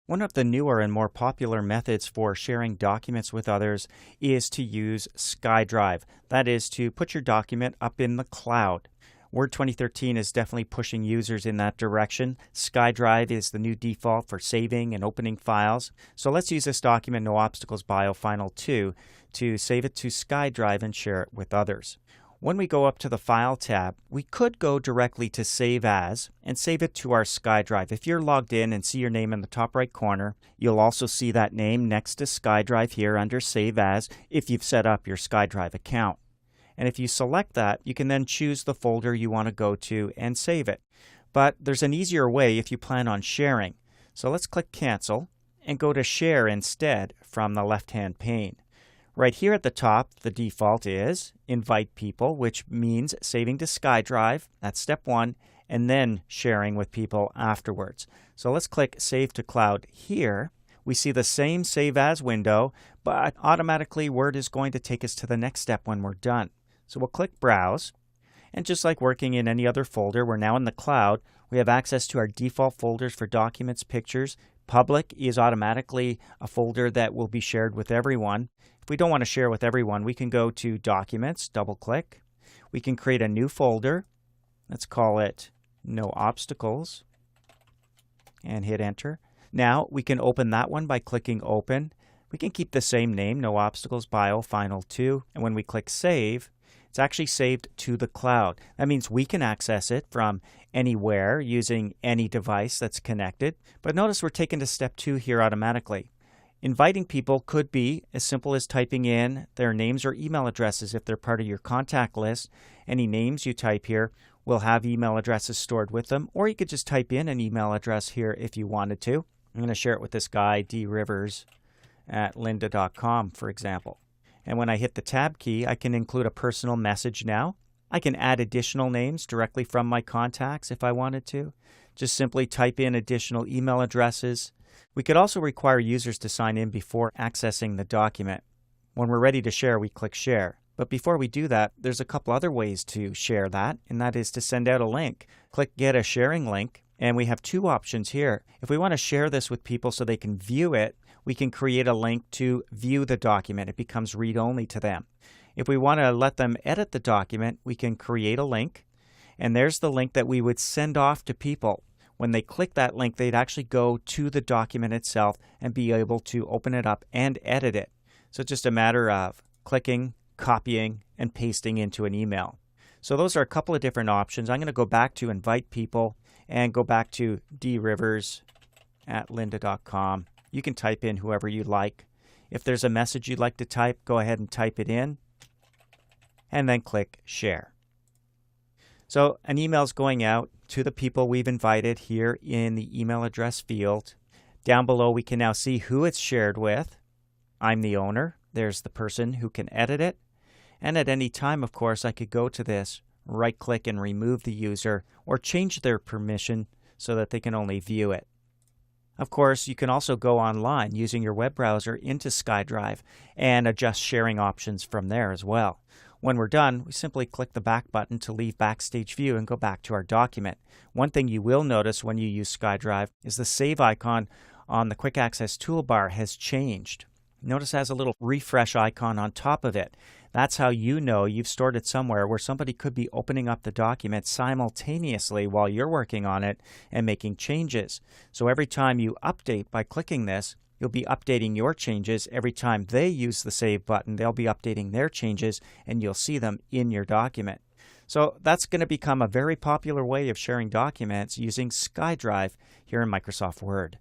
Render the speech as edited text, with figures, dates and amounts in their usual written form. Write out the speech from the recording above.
One of the newer and more popular methods for sharing documents with others is to use SkyDrive. That is to put your document up in the cloud. Word 2013 is definitely pushing users in that direction. SkyDrive is the new default for saving and opening files. So let's use this document, No Obstacles Bio Final 2, to save it to SkyDrive and share it with others. When we go up to the File tab, we could go directly to Save As and save it to our SkyDrive. If you're logged in and see your name in the top right corner, you'll also see that name next to SkyDrive here under Save As if you've set up your SkyDrive account. And if you select that, you can then choose the folder you want to go to and save it. But there's an easier way if you plan on sharing. So let's click Cancel and go to Share instead from the left-hand pane. Right here at the top, the default is Invite People, which means saving to SkyDrive. That's step one, and then sharing with people afterwards. So let's click Save to Cloud here. We see the same Save As window, but automatically Word is going to take us to the next step when we're done. So we'll click Browse, and just like working in any other folder, we're now in the cloud. We have access to our default folders for documents, pictures. Public is automatically a folder that will be shared with everyone. If we don't want to share with everyone, we can go to Documents, double-click. We can create a new folder. Let's call it No Obstacles, and hit Enter. Now we can open that one by clicking Open. We can keep the same name, No Obstacles Bio Final 2, and when we click Save, it's actually saved to the cloud. That means we can access it from anywhere using any device that's connected. But notice we're taken to step 2 here automatically. Inviting people could be as simple as typing in their names or email addresses if they're part of your contact list. Any names you type here will have email addresses stored with them, or you could just type in an email address here if you wanted to. I'm going to share it with this guy, drivers@lynda.com, for example. And when I hit the Tab key, I can include a personal message now. I can add additional names directly from my contacts if I wanted to. Just simply type in additional email addresses. We could also require users to sign in before accessing the document. When we're ready to share, we click Share. But before we do that, there's a couple other ways to share that, and that is to send out a link. Click Get a Sharing Link, and we have two options here. If we want to share this with people so they can view it, we can create a link to view the document. It becomes read-only to them. If we want to let them edit the document, we can create a link, and there's the link that we would send off to people. When they click that link, they'd actually go to the document itself and be able to open it up and edit it. So it's just a matter of clicking, copying, and pasting into an email. So those are a couple of different options. I'm going to go back to Invite People and go back to drivers@lynda.com. You can type in whoever you like. If there's a message you'd like to type, go ahead and type it in, and then click Share. So an email is going out to the people we've invited here in the email address field. Down below, we can now see who it's shared with. I'm the owner. There's the person who can edit it. And at any time, of course, I could go to this, right-click and remove the user, or change their permission so that they can only view it. Of course, you can also go online using your web browser into SkyDrive and adjust sharing options from there as well. When we're done, we simply click the back button to leave Backstage View and go back to our document. One thing you will notice when you use SkyDrive is the Save icon on the Quick Access toolbar has changed. Notice it has a little refresh icon on top of it. That's how you know you've stored it somewhere where somebody could be opening up the document simultaneously while you're working on it and making changes. So every time you update by clicking this, you'll be updating your changes. Every time they use the Save button, they'll be updating their changes, and you'll see them in your document. So that's going to become a very popular way of sharing documents using SkyDrive here in Microsoft Word.